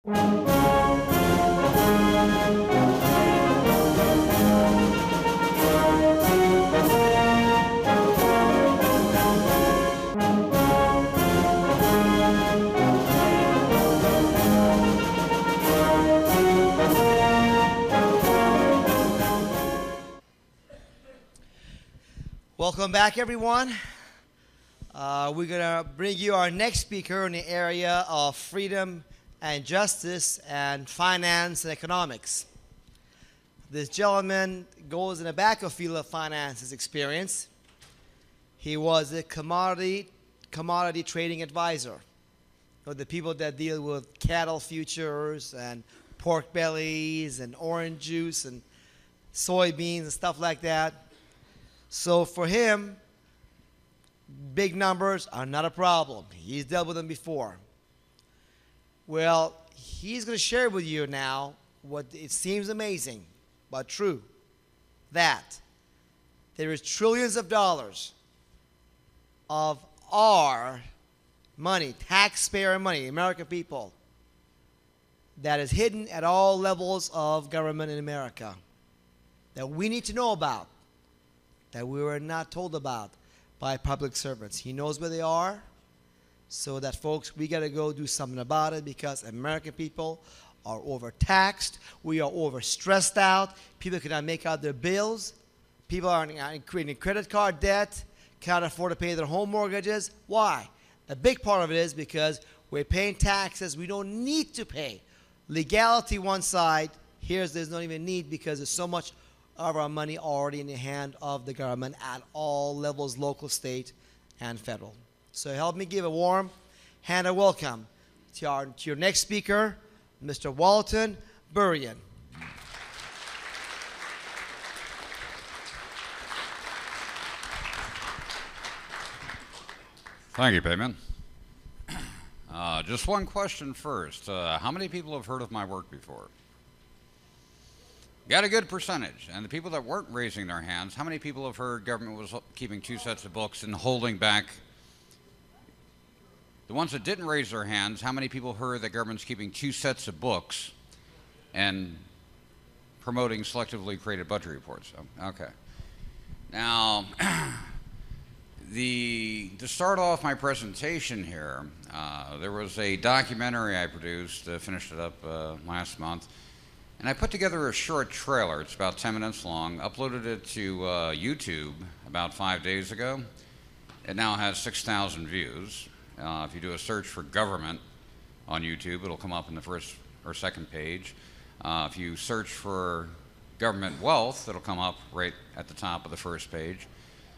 Welcome back, everyone. We're going to bring you our next speaker in the area of freedom and justice and finance and economics. This gentleman goes in the battlefield of finances experience. He was a commodity trading advisor. The people that deal with cattle futures and pork bellies and orange juice and soybeans and stuff like that. So for him, big numbers are not a problem. He's dealt with them before. Well, he's going to share with you now what it seems amazing, but true, that there is trillions of dollars of our money, taxpayer money, American people, that is hidden at all levels of government in America that we need to know about, that we were not told about by public servants. He knows where they are, so that, folks, we got to go do something about it, because American people are overtaxed. We are overstressed out. People cannot make out their bills. People are in credit card debt, cannot afford to pay their home mortgages. Why? A big part of it is because we're paying taxes we don't need to pay. Legality one side, there's not even need, because there's so much of our money already in the hand of the government at all levels, local, state, and federal. So help me give a warm hand of welcome to your next speaker, Mr. Walton Burien. Thank you, Payman. Just one question first. How many people have heard of my work before? Got a good percentage. And the people that weren't raising their hands, how many people have heard government was keeping 2 sets of books and holding back? The ones that didn't raise their hands, how many people heard that government's keeping 2 sets of books and promoting selectively created budget reports? Okay. Now, to start off my presentation here, there was a documentary I produced, finished it up last month. And I put together a short trailer. It's about 10 minutes long, uploaded it to YouTube about 5 days ago. It now has 6,000 views. If you do a search for government on YouTube, it'll come up in the first or second page. If you search for government wealth, it'll come up right at the top of the first page.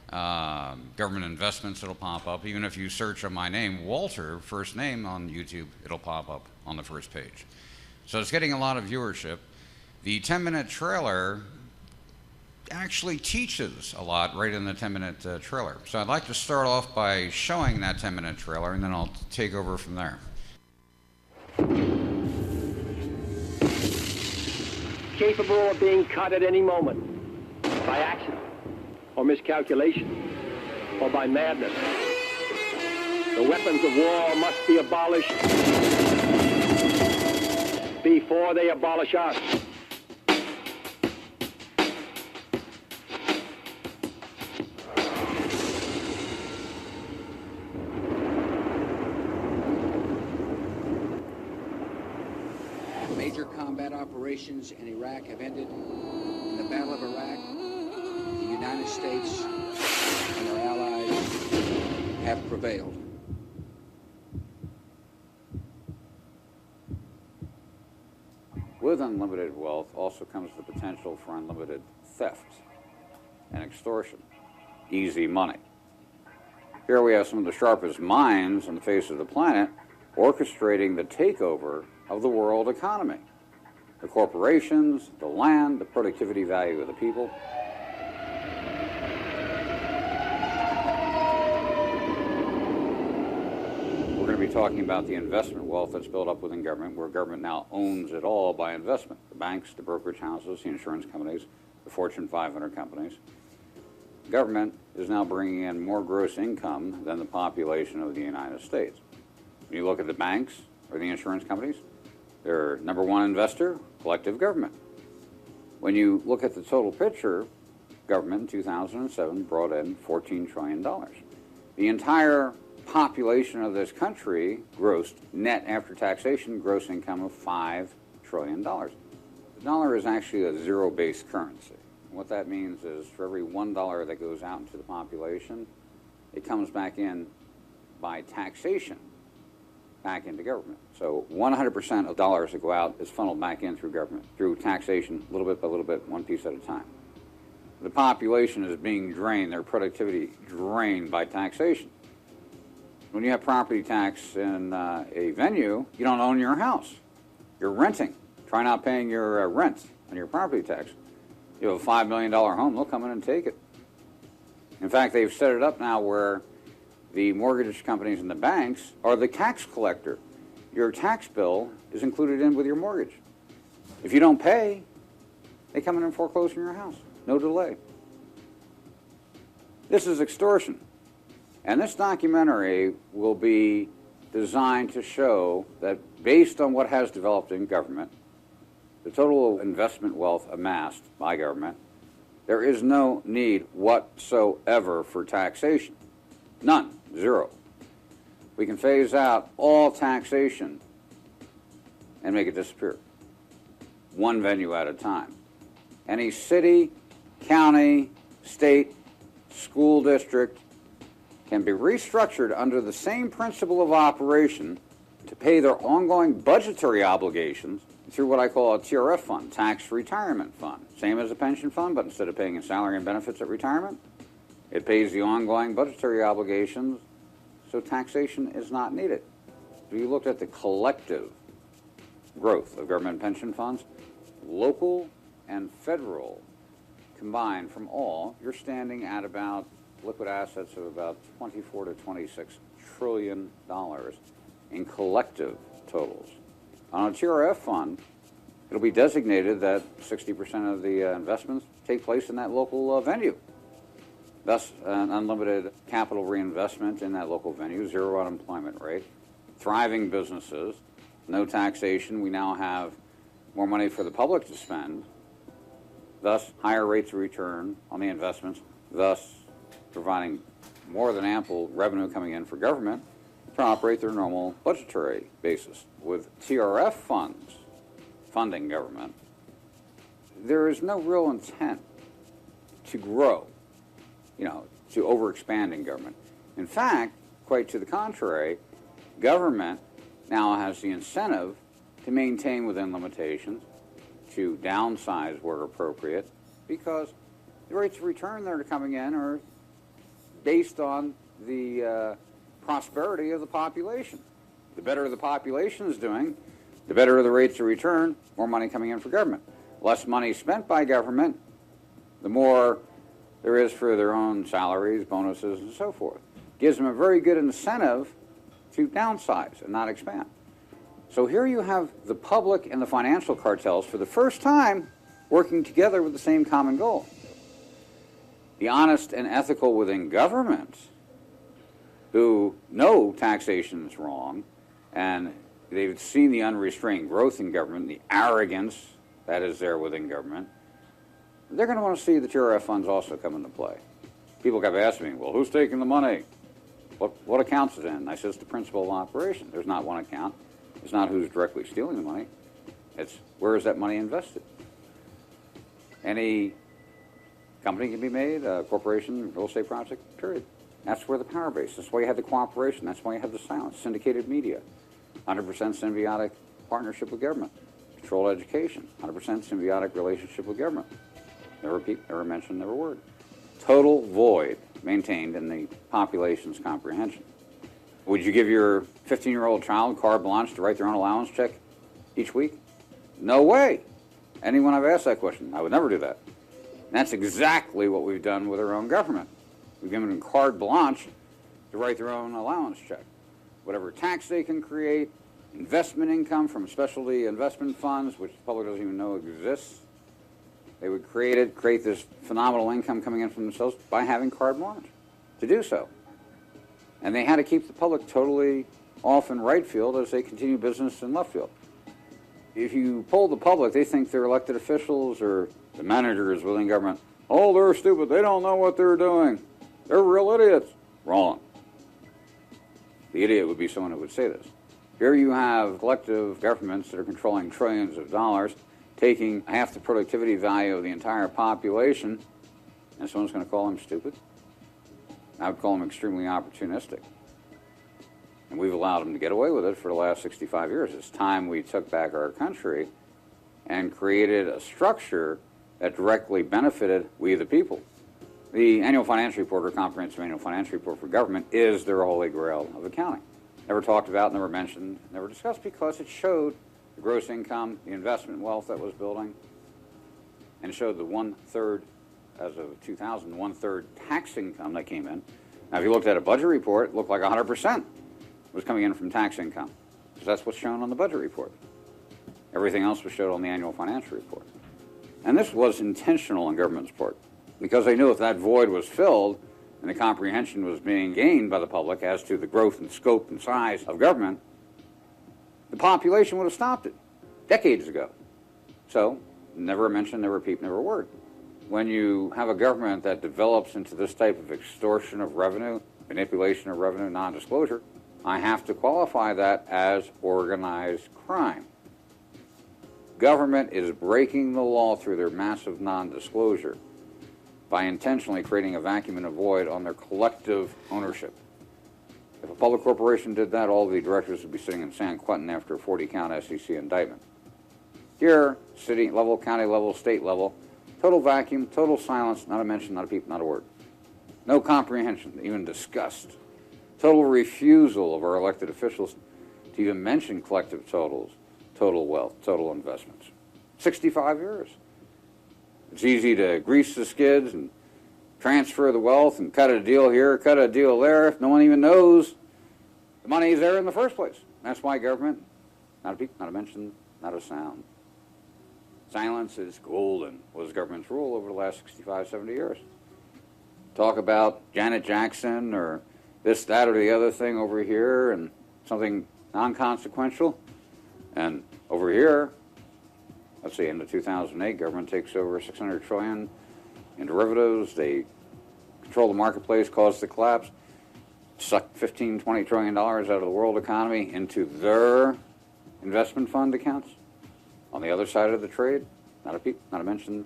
Government investments, it'll pop up. Even if you search on my name, Walter, first name on YouTube, it'll pop up on the first page. So it's getting a lot of viewership. The 10-minute trailer actually teaches a lot right in the 10-minute trailer. So I'd like to start off by showing that 10-minute trailer, and then I'll take over from there. Capable of being cut at any moment by accident or miscalculation or by madness. The weapons of war must be abolished before they abolish us. Major combat operations in Iraq have ended. In the Battle of Iraq, the United States and our allies have prevailed. With unlimited wealth also comes the potential for unlimited theft and extortion, easy money. Here we have some of the sharpest minds on the face of the planet orchestrating the takeover of the world economy. The corporations, the land, the productivity value of the people. We're going to be talking about the investment wealth that's built up within government, where government now owns it all by investment. The banks, the brokerage houses, the insurance companies, the Fortune 500 companies. Government is now bringing in more gross income than the population of the United States. When you look at the banks or the insurance companies, Their number one investor, collective government. When you look at the total picture, government in 2007 brought in $14 trillion. The entire population of this country grossed, net after taxation, gross income of $5 trillion. The dollar is actually a zero-based currency. What that means is for every $1 that goes out into the population, it comes back in by taxation, back into government. So 100% of dollars that go out is funneled back in through government, through taxation, little bit by little bit, one piece at a time. The population is being drained, their productivity drained by taxation. When you have property tax in a venue, you don't own your house. You're renting. Try not paying your rent on your property tax. You have a $5 million home, they'll come in and take it. In fact, they've set it up now where the mortgage companies and the banks are the tax collector. Your tax bill is included in with your mortgage. If you don't pay, they come in and foreclose on your house. No delay. This is extortion. And this documentary will be designed to show that based on what has developed in government, the total investment wealth amassed by government, there is no need whatsoever for taxation. None. Zero. We can phase out all taxation and make it disappear. One venue at a time. Any city, county, state, school district can be restructured under the same principle of operation to pay their ongoing budgetary obligations through what I call a TRF fund, tax retirement fund. Same as a pension fund, but instead of paying in salary and benefits at retirement, it pays the ongoing budgetary obligations, so taxation is not needed. If you looked at the collective growth of government pension funds, local and federal combined from all, you're standing at about liquid assets of about $24 to $26 trillion in collective totals. On a TRF fund, it'll be designated that 60% of the investments take place in that local venue. Thus, an unlimited capital reinvestment in that local venue, zero unemployment rate, thriving businesses, no taxation. We now have more money for the public to spend, thus higher rates of return on the investments, thus providing more than ample revenue coming in for government to operate their normal budgetary basis. With TRF funds funding government, there is no real intent to grow, to overexpand in government. In fact, quite to the contrary, government now has the incentive to maintain within limitations, to downsize where appropriate, because the rates of return that are coming in are based on the prosperity of the population. The better the population is doing, the better the rates of return, more money coming in for government. Less money spent by government, the more there is for their own salaries, bonuses, and so forth. Gives them a very good incentive to downsize and not expand. So here you have the public and the financial cartels for the first time working together with the same common goal. The honest and ethical within government, who know taxation is wrong, and they've seen the unrestrained growth in government, the arrogance that is there within government, they're going to want to see the TRF funds also come into play. People kept asking me, well, who's taking the money? What accounts is it in? I said, it's the principle of operation. There's not one account. It's not who's directly stealing the money. It's where is that money invested? Any company can be made, a corporation, real estate project, period. That's where the power base. That's why you have the cooperation. That's why you have the silence. Syndicated media, 100% symbiotic partnership with government. Controlled education, 100% symbiotic relationship with government. Never mentioned, never word. Total void maintained in the population's comprehension. Would you give your 15-year-old child carte blanche to write their own allowance check each week? No way. Anyone I've asked that question, I would never do that. And that's exactly what we've done with our own government. We've given them carte blanche to write their own allowance check. Whatever tax they can create, investment income from specialty investment funds, which the public doesn't even know exists, they would create this phenomenal income coming in from themselves by having carte blanche to do so. And they had to keep the public totally off in right field as they continue business in left field. If you poll the public, they think they're elected officials or the managers within government. Oh, they're stupid. They don't know what they're doing. They're real idiots. Wrong. The idiot would be someone who would say this. Here you have collective governments that are controlling trillions of dollars, taking half the productivity value of the entire population, and someone's going to call them stupid? I would call them extremely opportunistic. And we've allowed them to get away with it for the last 65 years. It's time we took back our country and created a structure that directly benefited we the people. The annual financial report, or comprehensive annual financial report for government, is their holy grail of accounting. Never talked about, never mentioned, never discussed, because it showed the gross income, the investment wealth that was building, and it showed the 1/3, as of 2000, 1/3 tax income that came in. Now, if you looked at a budget report, it looked like 100% was coming in from tax income, because that's what's shown on the budget report. Everything else was shown on the annual financial report. And this was intentional on government's part, because they knew if that void was filled and the comprehension was being gained by the public as to the growth and scope and size of government, the population would have stopped it decades ago. So, never a mention, never a peep, never a word. When you have a government that develops into this type of extortion of revenue, manipulation of revenue, non-disclosure, I have to qualify that as organized crime. Government is breaking the law through their massive non-disclosure by intentionally creating a vacuum and a void on their collective ownership. If a public corporation did that, all the directors would be sitting in San Quentin after a 40-count SEC indictment. Here, city level, county level, state level, total vacuum, total silence, not a mention, not a peep, not a word. No comprehension, even discussed. Total refusal of our elected officials to even mention collective totals, total wealth, total investments. 65 years. It's easy to grease the skids and transfer the wealth and cut a deal here, cut a deal there, if no one even knows the money is there in the first place. That's why government, not a peep, not a mention, not a sound. Silence is golden, was government's rule over the last 65, 70 years. Talk about Janet Jackson or this, that, or the other thing over here and something non-consequential. And over here, let's see, in the 2008, government takes over $600 trillion in derivatives. They control the marketplace, cause the collapse, suck $15, $20 trillion out of the world economy into their investment fund accounts. On the other side of the trade, not a peep, not a mention.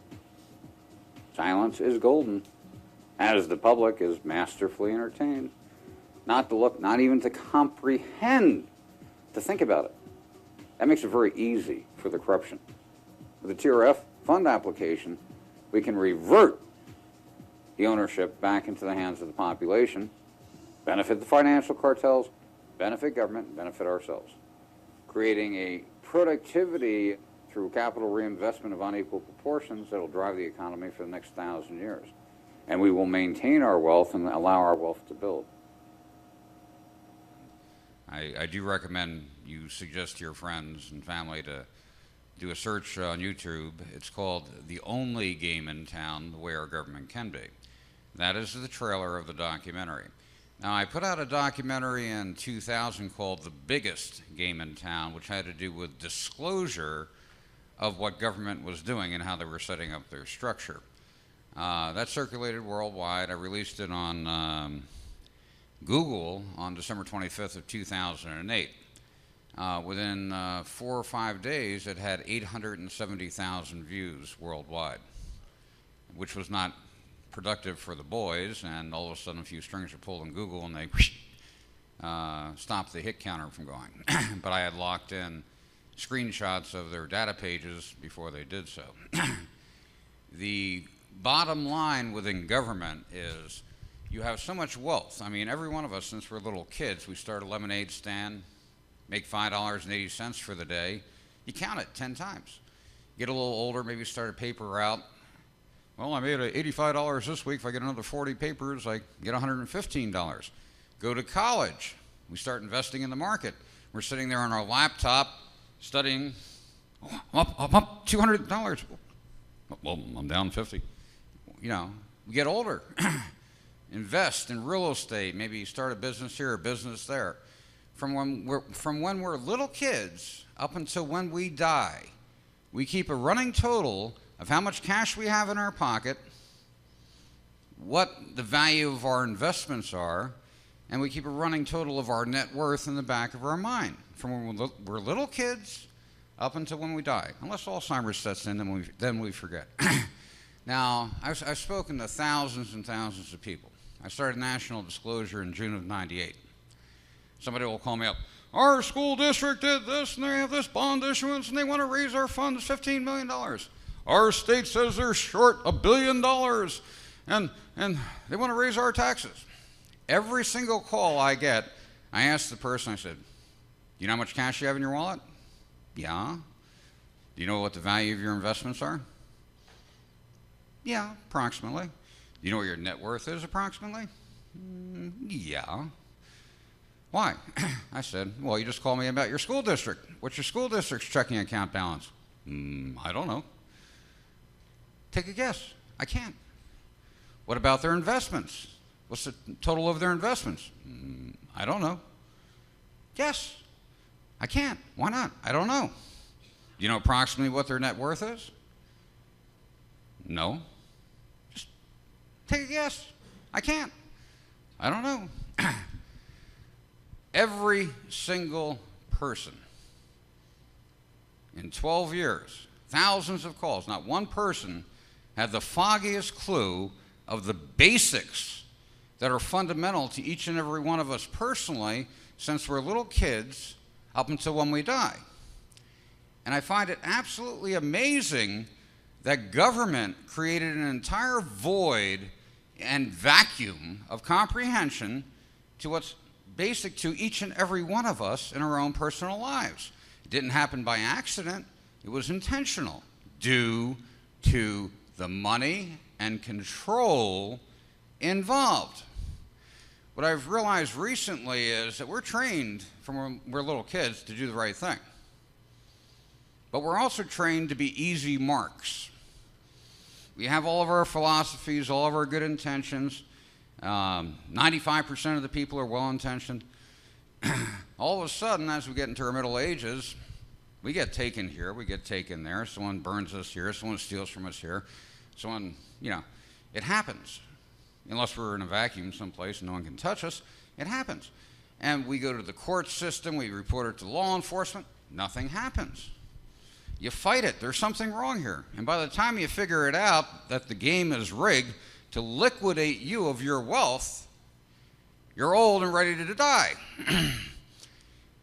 Silence is golden, as the public is masterfully entertained. Not to look, not even to comprehend, to think about it. That makes it very easy for the corruption. With the TRF fund application, we can revert the ownership back into the hands of the population, benefit the financial cartels, benefit government, benefit ourselves, creating a productivity through capital reinvestment of unequal proportions that will drive the economy for the next 1,000 years. And we will maintain our wealth and allow our wealth to build. I do recommend you suggest to your friends and family to do a search on YouTube. It's called The Only Game in Town, The Way Our Government Can Be. That is the trailer of the documentary. Now, I put out a documentary in 2000 called The Biggest Game in Town, which had to do with disclosure of what government was doing and how they were setting up their structure. That circulated worldwide. I released it on Google on December 25th of 2008. Within 4 or 5 days, it had 870,000 views worldwide, which was not productive for the boys, and all of a sudden a few strings are pulled in Google and they stopped the hit counter from going. But I had locked in screenshots of their data pages before they did so. The bottom line within government is you have so much wealth. I mean, every one of us, since we're little kids, we start a lemonade stand, make $5.80 for the day. You count it 10 times. Get a little older, maybe start a paper route. Well, I made $85 this week. If I get another 40 papers, I get $115. Go to college. We start investing in the market. We're sitting there on our laptop studying. Oh, I'm up $200. Well, I'm down 50. You know, we get older. Invest in real estate. Maybe start a business here, a business there. from when we're little kids up until when we die, we keep a running total of how much cash we have in our pocket, what the value of our investments are, and we keep a running total of our net worth in the back of our mind from when we're little kids up until when we die. Unless Alzheimer's sets in, then we forget. Now, I've spoken to thousands and thousands of people. I started National Disclosure in June of '98. Somebody will call me up. Our school district did this, and they have this bond issuance, and they want to raise our funds $15 million. Our state says they're short $1 billion, and they want to raise our taxes. Every single call I get, I ask the person, I said, do you know how much cash you have in your wallet? Yeah. Do you know what the value of your investments are? Yeah, approximately. Do you know what your net worth is approximately? Yeah. Why? I said, well, you just called me about your school district. What's your school district's checking account balance? I don't know. Take a guess. I can't. What about their investments? What's the total of their investments? I don't know. Guess. I can't. Why not? I don't know. Do you know approximately what their net worth is? No. Just take a guess. I can't. I don't know. Every single person in 12 years, thousands of calls, not one person had the foggiest clue of the basics that are fundamental to each and every one of us personally since we're little kids up until when we die. And I find it absolutely amazing that government created an entire void and vacuum of comprehension to what's basic to each and every one of us in our own personal lives. It didn't happen by accident. It was intentional due to the money and control involved. What I've realized recently is that we're trained from when we're little kids to do the right thing. But we're also trained to be easy marks. We have all of our philosophies, all of our good intentions. 95% of the people are well-intentioned. All of a sudden, as we get into our middle ages, we get taken here, we get taken there. Someone burns us here, someone steals from us here. Someone, it happens. Unless we're in a vacuum someplace and no one can touch us, it happens. And we go to the court system, we report it to law enforcement, nothing happens. You fight it, there's something wrong here. And by the time you figure it out that the game is rigged to liquidate you of your wealth, you're old and ready to die.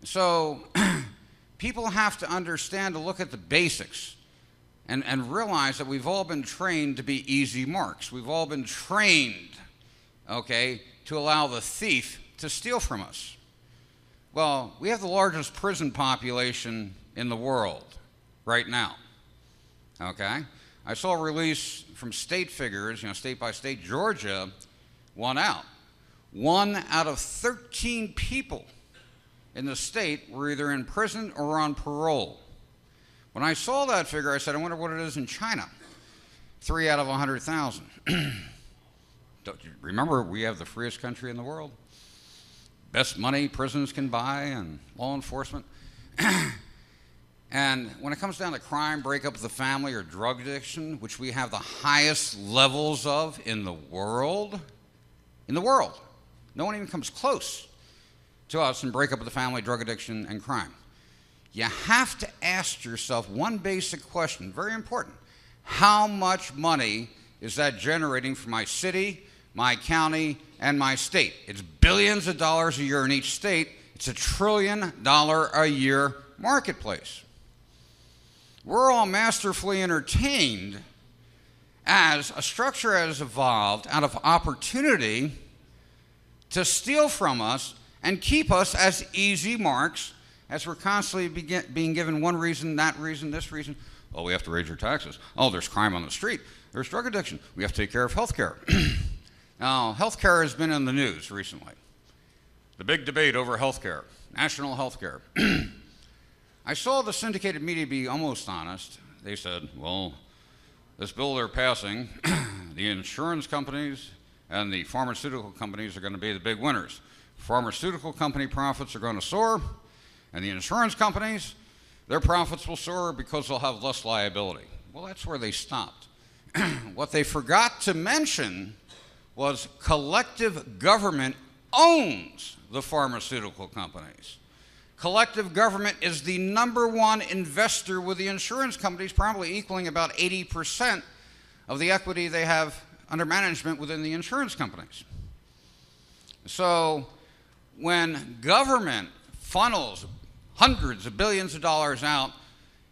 So people have to understand to look at the basics and realize that we've all been trained to be easy marks. We've all been trained, to allow the thief to steal from us. Well, we have the largest prison population in the world right now, I saw a release from state figures, state by state. Georgia won out. 1 out of 13 people in the state were either in prison or on parole. When I saw that figure, I said, I wonder what it is in China. 3 out of 100,000. Remember, we have the freest country in the world. Best money prisons can buy and law enforcement. And when it comes down to crime, breakup of the family, or drug addiction, which we have the highest levels of in the world, no one even comes close to us in breakup of the family, drug addiction, and crime. You have to ask yourself one basic question, very important. How much money is that generating for my city, my county, and my state? It's billions of dollars a year in each state. It's $1 trillion a year marketplace. We're all masterfully entertained as a structure has evolved out of opportunity to steal from us and keep us as easy marks, as we're constantly being given one reason, that reason, this reason. Oh, we have to raise your taxes. Oh, there's crime on the street. There's drug addiction. We have to take care of health care. Now, health care has been in the news recently. The big debate over health care, national health care. I saw the syndicated media be almost honest. They said, well, this bill they're passing, the insurance companies and the pharmaceutical companies are going to be the big winners. Pharmaceutical company profits are going to soar, and the insurance companies, their profits will soar because they'll have less liability. Well, that's where they stopped. What they forgot to mention was collective government owns the pharmaceutical companies. Collective government is the #1 investor with the insurance companies, probably equaling about 80% of the equity they have under management within the insurance companies. So when government funnels hundreds of billions of dollars out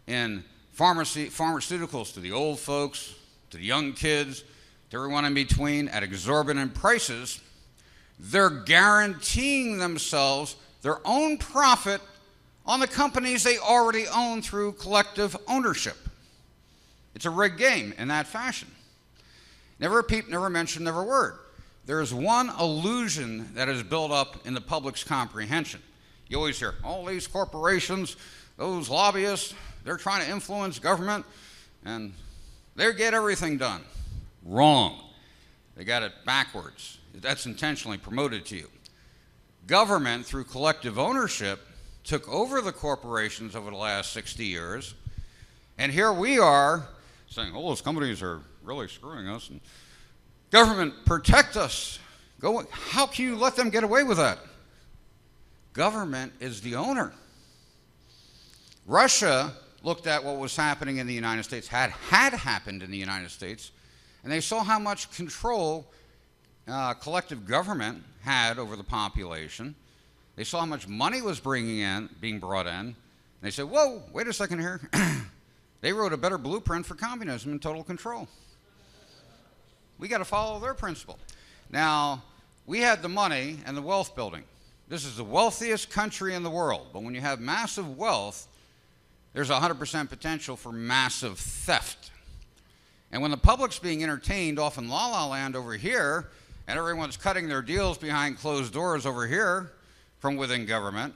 in pharmaceuticals to the old folks, to the young kids, to everyone in between at exorbitant prices, they're guaranteeing themselves their own profit on the companies they already own through collective ownership. It's a rigged game in that fashion. Never a peep, never mention, never a word. There is one illusion that is built up in the public's comprehension. You always hear, all these corporations, those lobbyists, they're trying to influence government, and they get everything done. Wrong. They got it backwards. That's intentionally promoted to you. Government, through collective ownership, took over the corporations over the last 60 years, and here we are saying, oh, those companies are really screwing us, and government, protect us. How can you let them get away with that? Government is the owner. Russia looked at what was happening in the United States, had happened in the United States, and they saw how much control collective government had over the population. They saw how much money was being brought in. And they said, whoa, wait a second here. They wrote a better blueprint for communism and total control. We got to follow their principle. Now, we had the money and the wealth building. This is the wealthiest country in the world. But when you have massive wealth, there's 100% potential for massive theft. And when the public's being entertained off in La La Land over here, and everyone's cutting their deals behind closed doors over here from within government,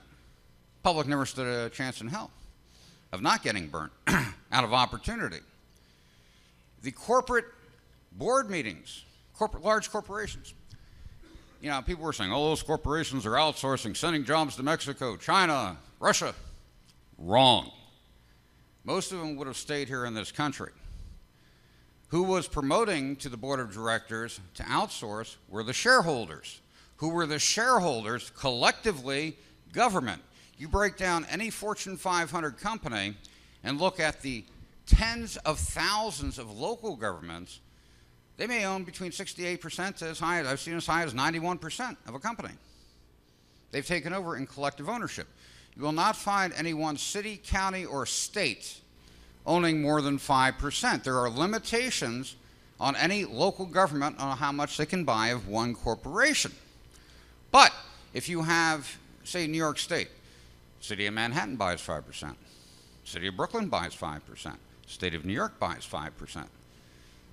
public never stood a chance in hell of not getting burnt out of opportunity. The corporate board meetings, large corporations. You know, people were saying, oh, those corporations are outsourcing, sending jobs to Mexico, China, Russia. Wrong. Most of them would have stayed here in this country. Who was promoting to the board of directors to outsource were the shareholders. Who were the shareholders? Collectively, government. You break down any Fortune 500 company and look at the tens of thousands of local governments, they may own between 68% to I've seen as high as 91% of a company. They've taken over in collective ownership. You will not find any one city, county, or state owning more than 5%. There are limitations on any local government on how much they can buy of one corporation. But if you have, say, New York State, City of Manhattan buys 5%, City of Brooklyn buys 5%, State of New York buys 5%,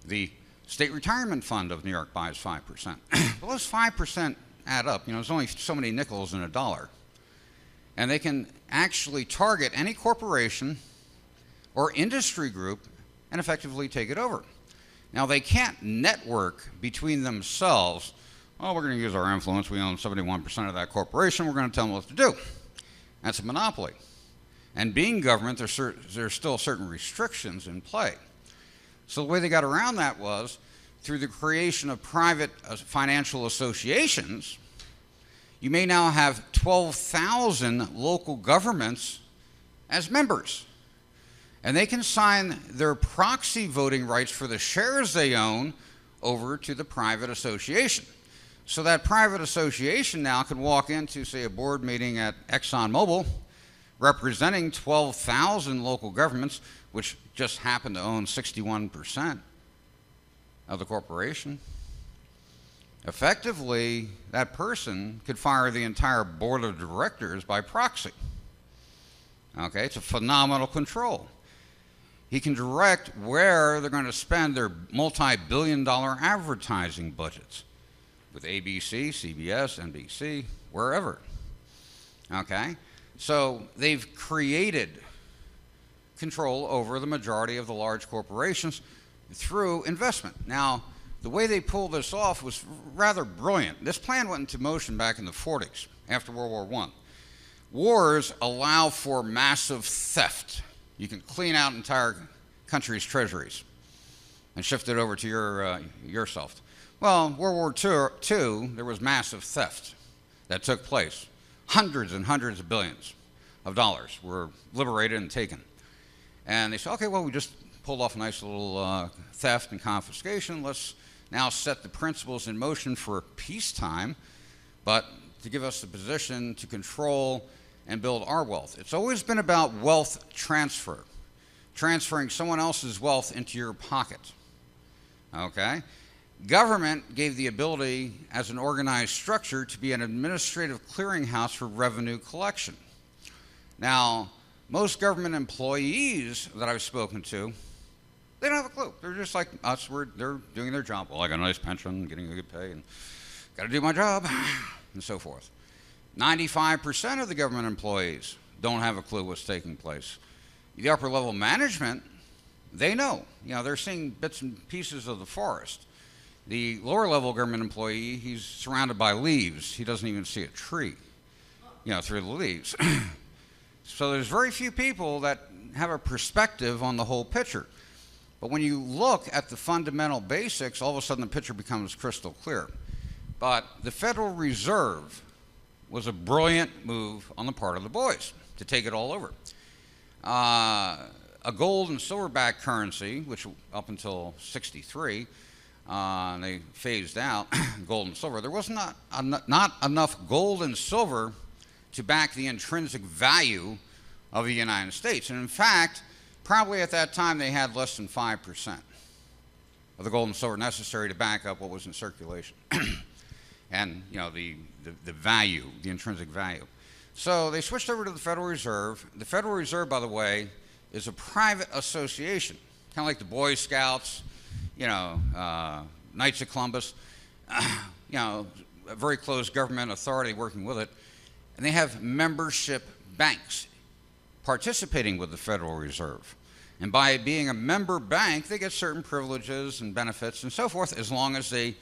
the State Retirement Fund of New York buys 5%. Well, those 5% add up. You know, there's only so many nickels in a dollar. And they can actually target any corporation or industry group and effectively take it over. Now, they can't network between themselves. Oh, we're going to use our influence. We own 71% of that corporation. We're going to tell them what to do. That's a monopoly. And being government, there's still certain restrictions in play. So the way they got around that was through the creation of private financial associations. You may now have 12,000 local governments as members. And they can sign their proxy voting rights for the shares they own over to the private association. So that private association now can walk into, say, a board meeting at ExxonMobil, representing 12,000 local governments, which just happen to own 61% of the corporation. Effectively, that person could fire the entire board of directors by proxy. Okay, it's a phenomenal control. He can direct where they're going to spend their multi-billion-dollar advertising budgets with ABC, CBS, NBC, wherever. Okay, so they've created control over the majority of the large corporations through investment. Now, the way they pulled this off was rather brilliant. This plan went into motion back in the 40s, after World War I. Wars allow for massive theft. You can clean out entire countries' treasuries and shift it over to yourself. Well, World War II, there was massive theft that took place. Hundreds and hundreds of billions of dollars were liberated and taken. And they said, okay, well, we just pulled off a nice little theft and confiscation. Let's now set the principles in motion for peacetime, but to give us the position to control and build our wealth. It's always been about wealth transfer, transferring someone else's wealth into your pocket. Okay? Government gave the ability as an organized structure to be an administrative clearinghouse for revenue collection. Now, most government employees that I've spoken to, they don't have a clue. They're just like us. They're doing their job. Well, I got a nice pension, getting a good pay, and got to do my job, and so forth. 95% of the government employees don't have a clue what's taking place. The upper level management, they know. You know, they're seeing bits and pieces of the forest. The lower level government employee, he's surrounded by leaves. He doesn't even see a tree, you know, through the leaves. So there's very few people that have a perspective on the whole picture. But when you look at the fundamental basics, all of a sudden the picture becomes crystal clear. But the Federal Reserve was a brilliant move on the part of the boys to take it all over. A gold and silver-backed currency, which up until '63, they phased out gold and silver. There was not enough gold and silver to back the intrinsic value of the United States. And in fact, probably at that time they had less than 5% of the gold and silver necessary to back up what was in circulation. And, you know, the value, the intrinsic value. So they switched over to the Federal Reserve. The Federal Reserve, by the way, is a private association, kind of like the Boy Scouts, you know, Knights of Columbus, you know, a very close government authority working with it. And they have membership banks participating with the Federal Reserve. And by being a member bank, they get certain privileges and benefits and so forth, as long as they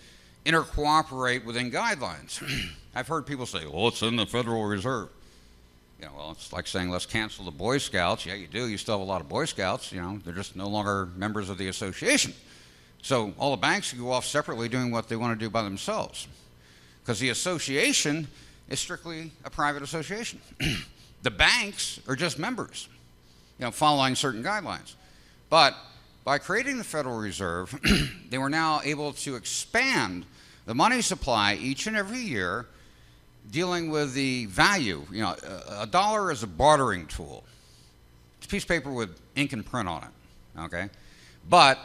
intercooperate within guidelines. I've heard people say, well, it's in the Federal Reserve. You know, well, it's like saying, let's cancel the Boy Scouts. Yeah, you do. You still have a lot of Boy Scouts. You know, they're just no longer members of the association. So all the banks can go off separately doing what they want to do by themselves, because the association is strictly a private association. The banks are just members, you know, following certain guidelines. But by creating the Federal Reserve, they were now able to expand the money supply each and every year, dealing with the value. You know, a dollar is a bartering tool. It's a piece of paper with ink and print on it, okay? But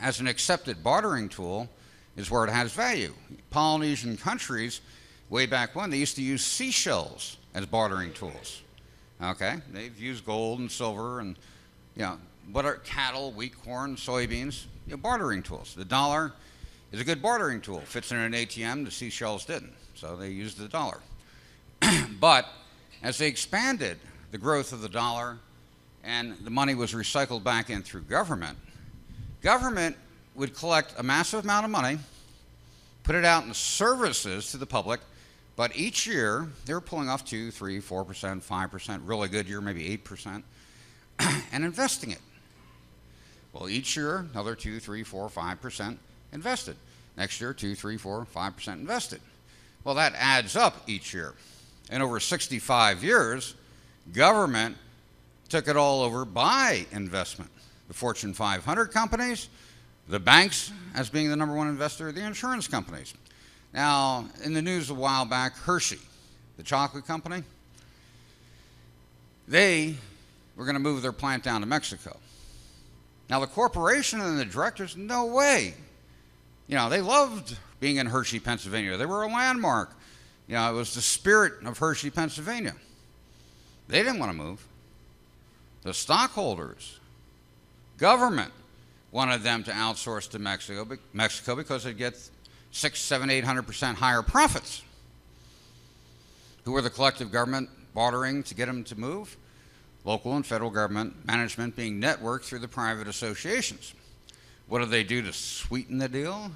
as an accepted bartering tool is where it has value. Polynesian countries, way back when, they used to use seashells as bartering tools. Okay, they've used gold and silver and, you know, what are cattle, wheat, corn, soybeans, you know, bartering tools. The dollar is a good bartering tool. Fits in an ATM, the seashells didn't, so they used the dollar. But as they expanded the growth of the dollar and the money was recycled back in through government, government would collect a massive amount of money, put it out in services to the public, but each year they were pulling off 2%, 3%, 4%, 5%, really good year, maybe 8%, and investing it. Well, each year, another 2%, 3%, 4%, 5% invested. Next year, 2%, 3%, 4%, 5% invested. Well, that adds up each year. And over 65 years, government took it all over by investment. The Fortune 500 companies, the banks as being the #1 investor, the insurance companies. Now, in the news a while back, Hershey, the chocolate company, they were going to move their plant down to Mexico. Now, the corporation and the directors, no way. You know, they loved being in Hershey, Pennsylvania. They were a landmark. You know, it was the spirit of Hershey, Pennsylvania. They didn't want to move. The stockholders, government, wanted them to outsource to Mexico because they'd get 600%, 700%, 800% higher profits. Who were the collective government bartering to get them to move? Local and federal government management being networked through the private associations. What do they do to sweeten the deal?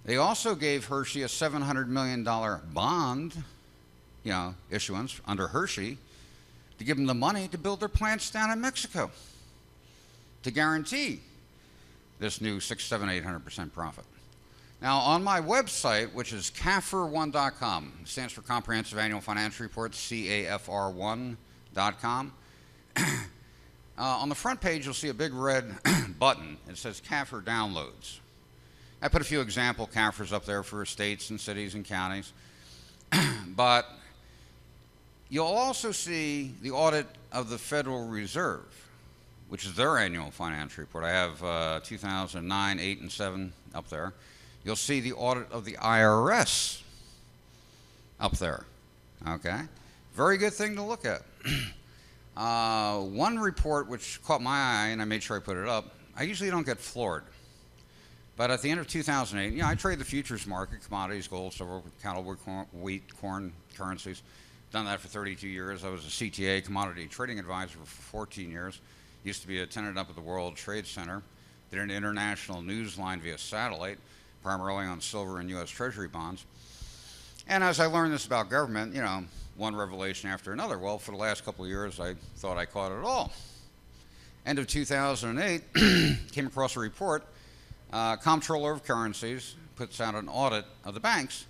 They also gave Hershey a $700 million bond, issuance under Hershey to give them the money to build their plants down in Mexico to guarantee this new 800% profit. Now, on my website, which is CAFR1.com, stands for Comprehensive Annual Financial Report, CAFR1.com, on the front page, you'll see a big red button. It says CAFR Downloads. I put a few example CAFRs up there for states and cities and counties. But you'll also see the audit of the Federal Reserve, which is their annual financial report. I have 2009, 8, and 7 up there. You'll see the audit of the IRS up there. Okay? Very good thing to look at. One report which caught my eye, and I made sure I put it up, I usually don't get floored. But at the end of 2008, I trade the futures market, commodities, gold, silver, cattle, wheat, corn, currencies. Done that for 32 years. I was a CTA, commodity trading advisor, for 14 years. Used to be a tenant up at the World Trade Center. Did an international news line via satellite, primarily on silver and U.S. Treasury bonds. And as I learned this about government, one revelation after another. Well, for the last couple of years, I thought I caught it all. End of 2008, came across a report. Comptroller of Currencies puts out an audit of the banks,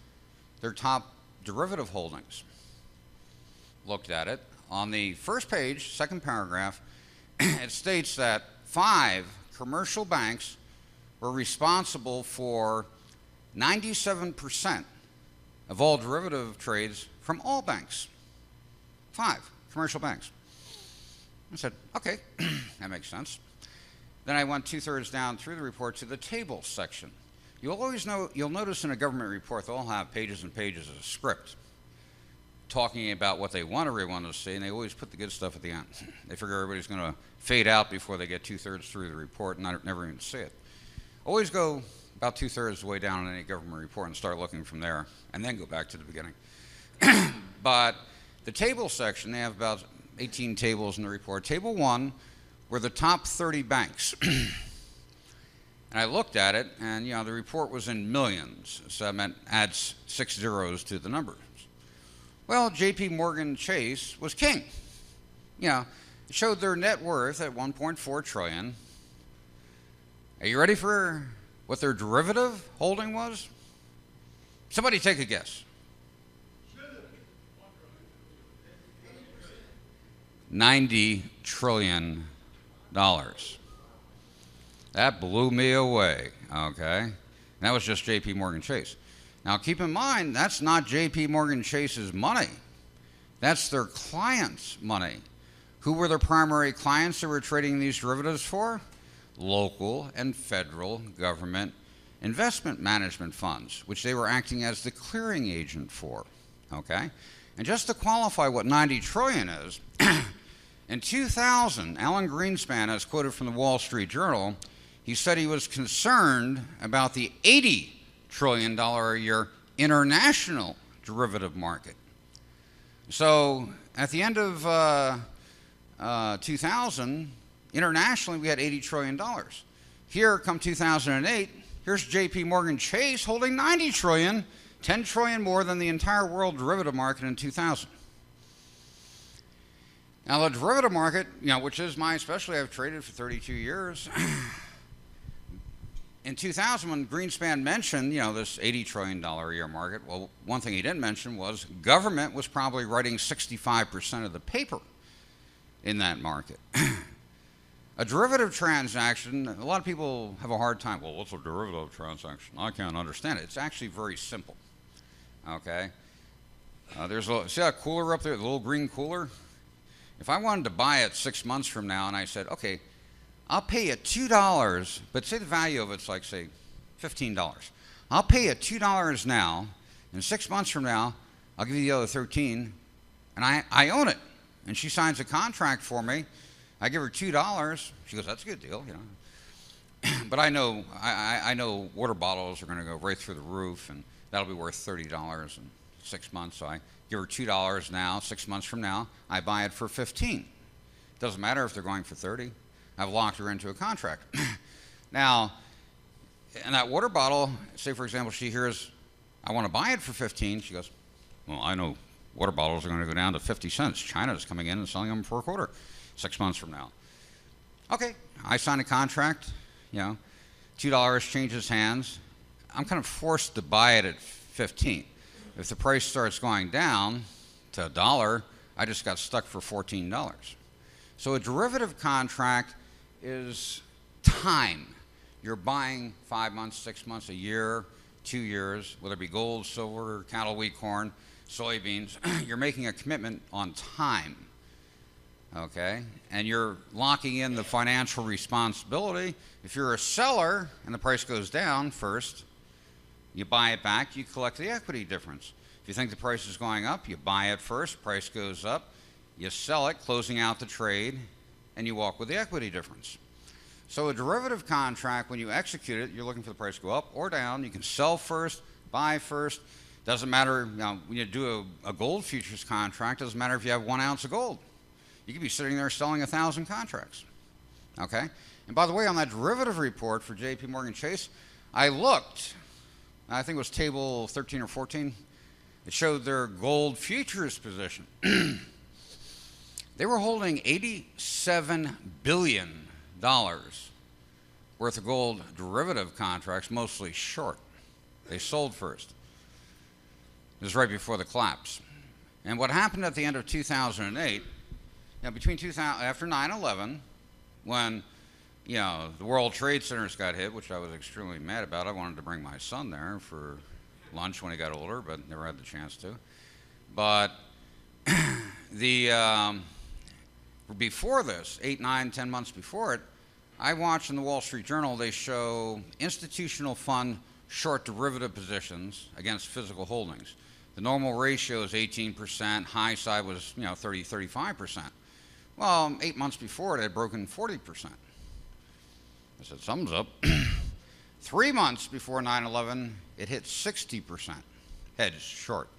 their top derivative holdings. Looked at it. On the first page, second paragraph, it states that 5 commercial banks were responsible for 97% of all derivative trades from all banks. 5 commercial banks. I said, okay, that makes sense. Then I went 2/3 down through the report to the tables section. You'll notice in a government report they'll have pages and pages of script talking about what they want everyone to see, and they always put the good stuff at the end. They figure everybody's going to fade out before they get 2/3 through the report and never even see it. Always go about 2/3 of the way down in any government report and start looking from there, and then go back to the beginning. But the table section, they have about 18 tables in the report. Table 1 were the top 30 banks. And I looked at it, and the report was in millions, so that meant add 6 zeros to the numbers. Well, J.P. Morgan Chase was king. It showed their net worth at $1.4 trillion. Are you ready for what their derivative holding was? Somebody take a guess. $90 trillion. That blew me away, okay? And that was just J.P. Morgan Chase. Now, keep in mind, that's not J.P. Morgan Chase's money. That's their clients' money. Who were their primary clients that were trading these derivatives for? Local and federal government investment management funds, which they were acting as the clearing agent for, okay? And just to qualify what 90 trillion is, in 2000, Alan Greenspan, as quoted from the Wall Street Journal, he said he was concerned about the $80 trillion a year international derivative market. So at the end of 2000, internationally, we had $80 trillion. Here, come 2008, here's J.P. Morgan Chase holding $90 trillion, 10 trillion more than the entire world derivative market in 2000. Now, the derivative market, which is my specialty, I've traded for 32 years. In 2000, when Greenspan mentioned, this $80 trillion a year market, well, one thing he didn't mention was government was probably writing 65% of the paper in that market. A derivative transaction, a lot of people have a hard time. Well, what's a derivative transaction? I can't understand it. It's actually very simple, okay? See that cooler up there, the little green cooler? If I wanted to buy it 6 months from now and I said, okay, I'll pay you $2, but say the value of it's like, say, $15. I'll pay you $2 now, and 6 months from now, I'll give you the other 13, and I own it. And she signs a contract for me. I give her $2. She goes, that's a good deal, But I know water bottles are going to go right through the roof, and that'll be worth $30 in 6 months. So I give her $2 now. 6 months from now, I buy it for $15. Doesn't matter if they're going for $30. I've locked her into a contract. Now, and that water bottle, say for example, she hears, I want to buy it for 15. She goes, well, I know water bottles are going to go down to 50 cents. China's coming in and selling them for a quarter 6 months from now. Okay, I sign a contract, you know, $2 changes hands. I'm kind of forced to buy it at 15. If the price starts going down to $1, I just got stuck for $14. So a derivative contract is time. You're buying 5 months, 6 months, a year, 2 years, whether it be gold, silver, cattle, wheat, corn, soybeans. You're making a commitment on time. Okay, and you're locking in the financial responsibility. If you're a seller and the price goes down first, you buy it back, you collect the equity difference. If you think the price is going up, you buy it first, price goes up, you sell it, closing out the trade, and you walk with the equity difference. So a derivative contract, when you execute it, you're looking for the price to go up or down. You can sell first, buy first. Doesn't matter, you know, when you do a gold futures contract, doesn't matter if you have 1 ounce of gold. You could be sitting there selling 1,000 contracts, okay? And by the way, on that derivative report for JP Morgan Chase, I looked, I think it was table 13 or 14, it showed their gold futures position. They were holding $87 billion worth of gold derivative contracts, mostly short. They sold first. It was right before the collapse. And what happened at the end of 2008, now, after 9/11, when, you know, the World Trade Centers got hit, which I was extremely mad about. I wanted to bring my son there for lunch when he got older, but never had the chance to. But before this, 8, 9, 10 months before it, I watched in the Wall Street Journal, they show institutional fund short derivative positions against physical holdings. The normal ratio is 18%, high side was, you know, 30, 35%. Well, 8 months before it had broken 40%. I said, something's up. 3 months before 9/11, it hit 60%, hedged short.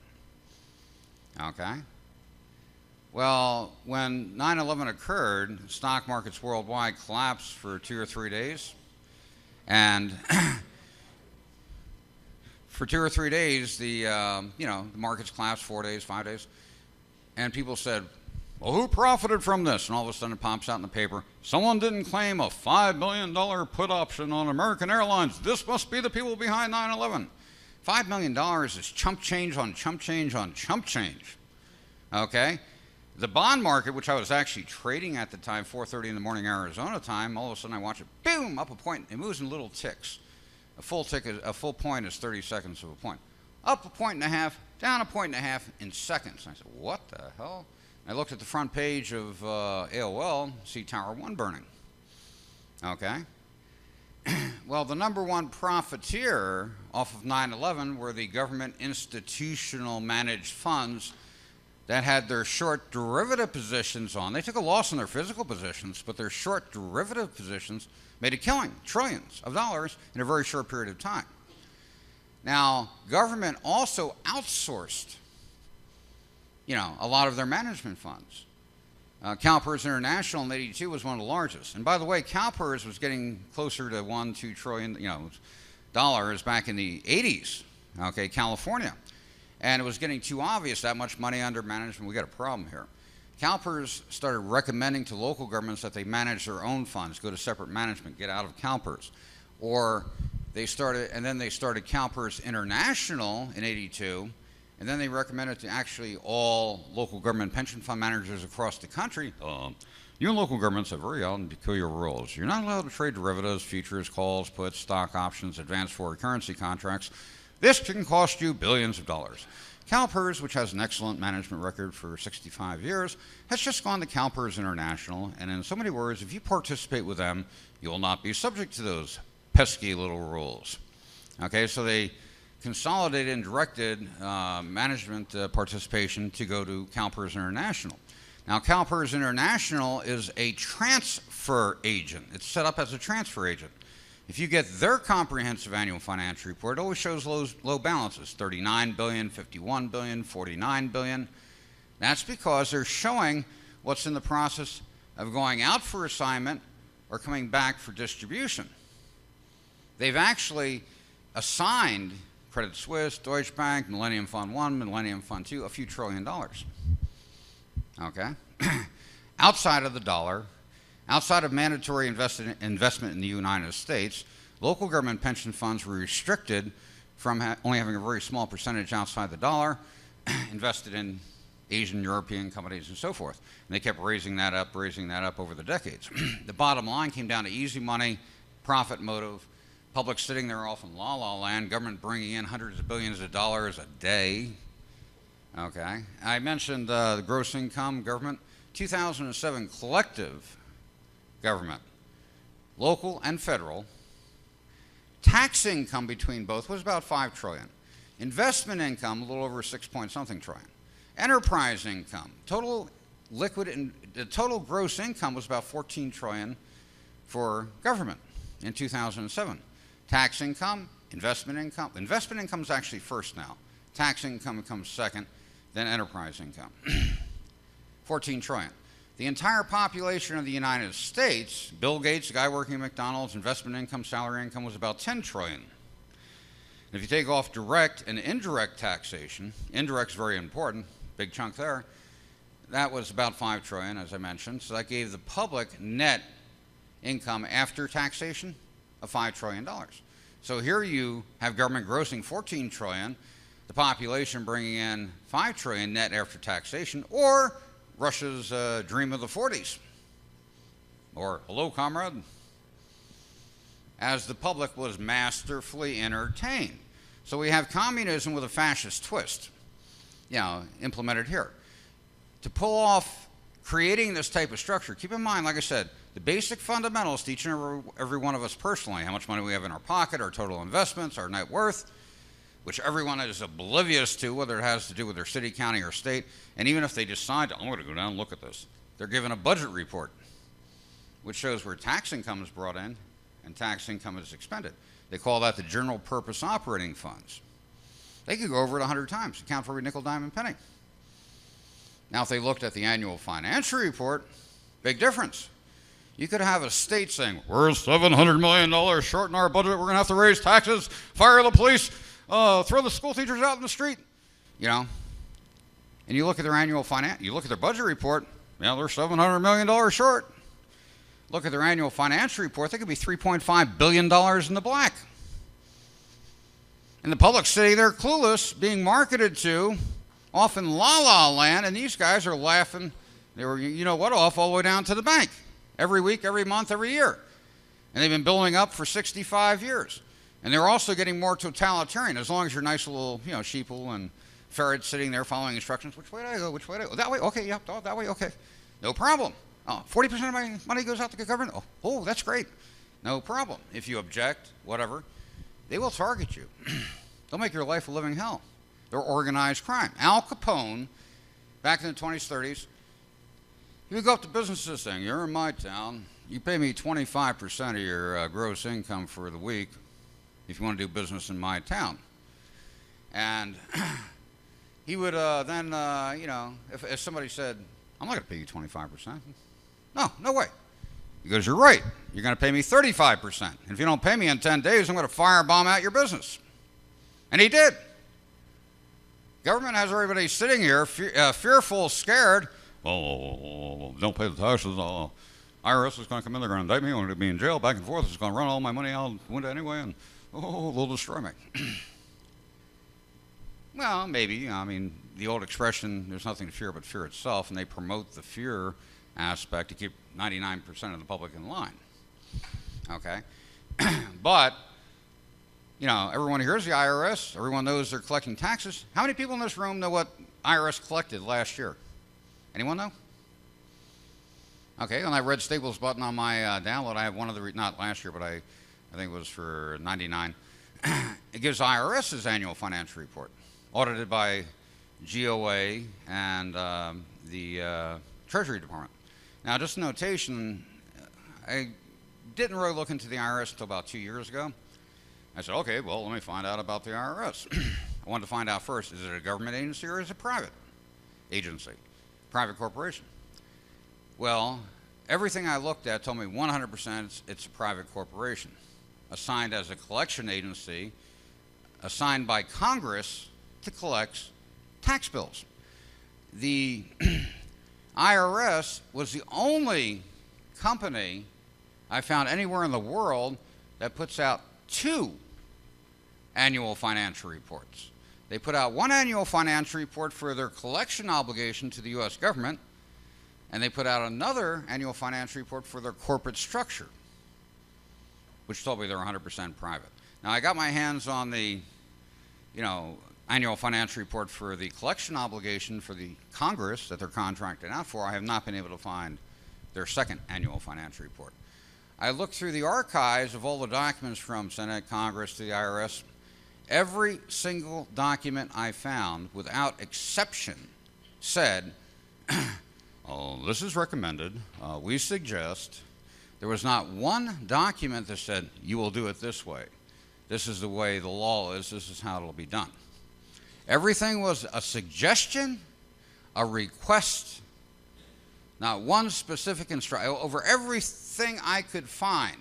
Okay? Well, when 9/11 occurred, stock markets worldwide collapsed for 2 or 3 days. And for 2 or 3 days, the markets collapsed, 4 days, 5 days. And people said, well, who profited from this? And all of a sudden it pops out in the paper. Someone didn't claim a $5 million put option on American Airlines. This must be the people behind 9/11. $5 million is chump change on chump change on chump change. Okay? The bond market, which I was actually trading at the time, 4:30 in the morning Arizona time, all of a sudden I watch it, boom, up a point. It moves in little ticks. A full point is 30 seconds of a point. Up a point and a half, down a point and a half in seconds. And I said, what the hell? I looked at the front page of AOL, see Tower 1 burning. Okay? Well, the number one profiteer off of 9/11 were the government institutional managed funds that had their short derivative positions on. They took a loss on their physical positions, but their short derivative positions made a killing, trillions of dollars in a very short period of time. Now, government also outsourced, a lot of their management funds. CalPERS International in '82 was one of the largest. And by the way, CalPERS was getting closer to $1-2 trillion, dollars back in the '80s. Okay, California. And it was getting too obvious, that much money under management, we got a problem here. CalPERS started recommending to local governments that they manage their own funds, go to separate management, get out of CalPERS. Or they started CalPERS International in '82, and then they recommended to actually all local government pension fund managers across the country, you and local governments have very odd and peculiar rules. You're not allowed to trade derivatives, futures, calls, puts, stock options, advanced foreign currency contracts. This can cost you billions of dollars. CalPERS, which has an excellent management record for 65 years, has just gone to CalPERS International, and in so many words, if you participate with them, you will not be subject to those pesky little rules. Okay, so they consolidated and directed management participation to go to CalPERS International. Now, CalPERS International is a transfer agent. It's set up as a transfer agent. If you get their comprehensive annual financial report, it always shows low balances, 39 billion, 51 billion, 49 billion. That's because they're showing what's in the process of going out for assignment or coming back for distribution. They've actually assigned Credit Suisse, Deutsche Bank, Millennium Fund 1, Millennium Fund 2, a few trillion dollars. Okay? Outside of the dollar, outside of mandatory investment in the United States, local government pension funds were restricted from only having a very small percentage outside the dollar, invested in Asian, European companies and so forth. And they kept raising that up over the decades. The bottom line came down to easy money, profit motive, public sitting there off in la-la land, government bringing in hundreds of billions of dollars a day. Okay. I mentioned the gross income government. 2007 collective government, local and federal, tax income between both was about $5 trillion. Investment income, a little over 6 point something trillion. Enterprise income, total liquid and the total gross income was about 14 trillion for government in 2007. Tax income, investment income. Investment income is actually first now. Tax income comes second, then enterprise income. 14 trillion. The entire population of the United States, Bill Gates, the guy working at McDonald's, investment income, salary income was about 10 trillion. And if you take off direct and indirect taxation, indirect's very important, big chunk there, that was about 5 trillion, as I mentioned. So that gave the public net income after taxation of $5 trillion. So here you have government grossing 14 trillion, the population bringing in 5 trillion net after taxation, or Russia's dream of the 40s, or hello, comrade, as the public was masterfully entertained. So we have communism with a fascist twist, implemented here. To pull off creating this type of structure, keep in mind, like I said, the basic fundamentals to each and every one of us personally, how much money we have in our pocket, our total investments, our net worth, which everyone is oblivious to, whether it has to do with their city, county, or state. And even if they decide, I'm going to go down and look at this, they're given a budget report, which shows where tax income is brought in and tax income is expended. They call that the general purpose operating funds. They could go over it 100 times, account for every nickel, dime, and penny. Now, if they looked at the annual financial report, big difference. You could have a state saying, we're $700 million short in our budget, we're going to have to raise taxes, fire the police, throw the school teachers out in the street, And you look at their you look at their budget report, they're $700 million short. Look at their annual financial report, they could be $3.5 billion in the black. And the public sitting there clueless, being marketed to, off in la-la land, and these guys are laughing, they were, off all the way down to the bank. Every week, every month, every year. And they've been building up for 65 years. And they're also getting more totalitarian, as long as you're nice little, sheeple and ferrets sitting there following instructions. Which way do I go? Which way do I go? That way? Okay, yeah, that way? Okay. No problem. 40% of my money goes out to the government? Oh, that's great. No problem. If you object, whatever, they will target you. They'll make your life a living hell. They're organized crime. Al Capone, back in the 20s, 30s, he would go up to businesses saying, you're in my town, you pay me 25% of your gross income for the week if you want to do business in my town. And he would then, if somebody said, I'm not going to pay you 25%. No way. He goes, you're right. You're going to pay me 35%. And if you don't pay me in 10 days, I'm going to firebomb out your business. And he did. Government has everybody sitting here fearful, scared. Well, don't pay the taxes. IRS is going to come in. They're going to indict me. I'm going to be in jail back and forth. It's going to run all my money out the window anyway, and they'll destroy me. Well, maybe. The old expression, there's nothing to fear but fear itself, and they promote the fear aspect to keep 99% of the public in line. Okay? But, everyone hears the IRS. Everyone knows they're collecting taxes. How many people in this room know what IRS collected last year? Anyone know? Okay, on that red Staples button on my download, I have one of the, not last year, but I think it was for 99. It gives IRS's annual financial report, audited by GOA and the Treasury Department. Now, just a notation, I didn't really look into the IRS until about 2 years ago. I said, okay, well, let me find out about the IRS. I wanted to find out first, is it a government agency or is it a private agency? Private corporation. Well, everything I looked at told me 100% it's a private corporation. assigned as a collection agency, assigned by Congress to collect tax bills. The IRS was the only company I found anywhere in the world that puts out 2 annual financial reports. They put out one annual financial report for their collection obligation to the U.S. government, and they put out another annual financial report for their corporate structure, which told me they're 100% private. Now, I got my hands on the, annual financial report for the collection obligation for the Congress that they're contracted out for. I have not been able to find their second annual financial report. I looked through the archives of all the documents from Senate, Congress to the IRS. Every single document I found, without exception, said, oh, this is recommended, we suggest. There was not one document that said, you will do it this way. This is the way the law is, this is how it will be done. Everything was a suggestion, a request, not one specific instruction. Over everything I could find,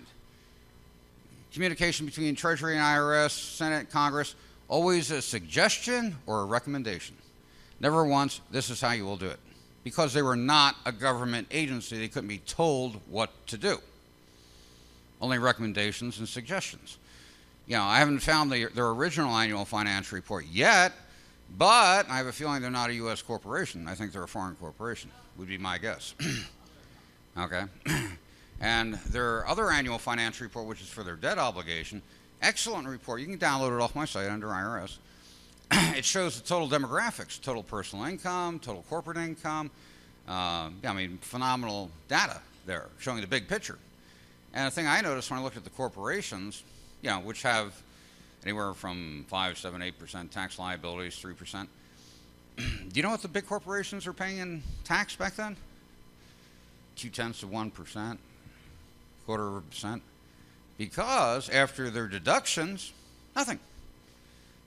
communication between Treasury and IRS, Senate, Congress, always a suggestion or a recommendation. Never once, this is how you will do it. Because they were not a government agency, they couldn't be told what to do. Only recommendations and suggestions. I haven't found their original annual financial report yet, but I have a feeling they're not a U.S. corporation. I think they're a foreign corporation, would be my guess. Okay. And their other annual financial report, which is for their debt obligation, excellent report. You can download it off my site under IRS. It shows the total demographics, total personal income, total corporate income. Phenomenal data there, showing the big picture. And the thing I noticed when I looked at the corporations, which have anywhere from 5, 7, 8% tax liabilities, 3%. Do you know what the big corporations are paying in tax back then? 0.2%, 0.25%. Because after their deductions, nothing.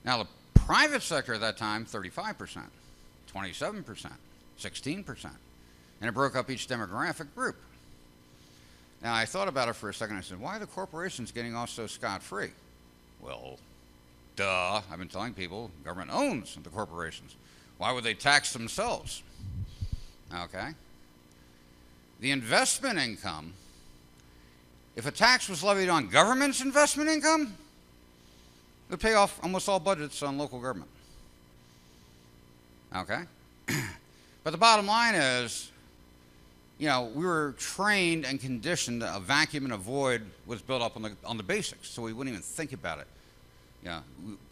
Now, the private sector at that time, 35%, 27%, 16%. And it broke up each demographic group. Now, I thought about it for a second. I said, why are the corporations getting off so scot-free? Well, duh. I've been telling people, government owns the corporations. Why would they tax themselves? Okay. The investment income, if a tax was levied on government's investment income, it would pay off almost all budgets on local government. Okay? But the bottom line is, we were trained and conditioned, a vacuum and a void was built up on the basics, so we wouldn't even think about it.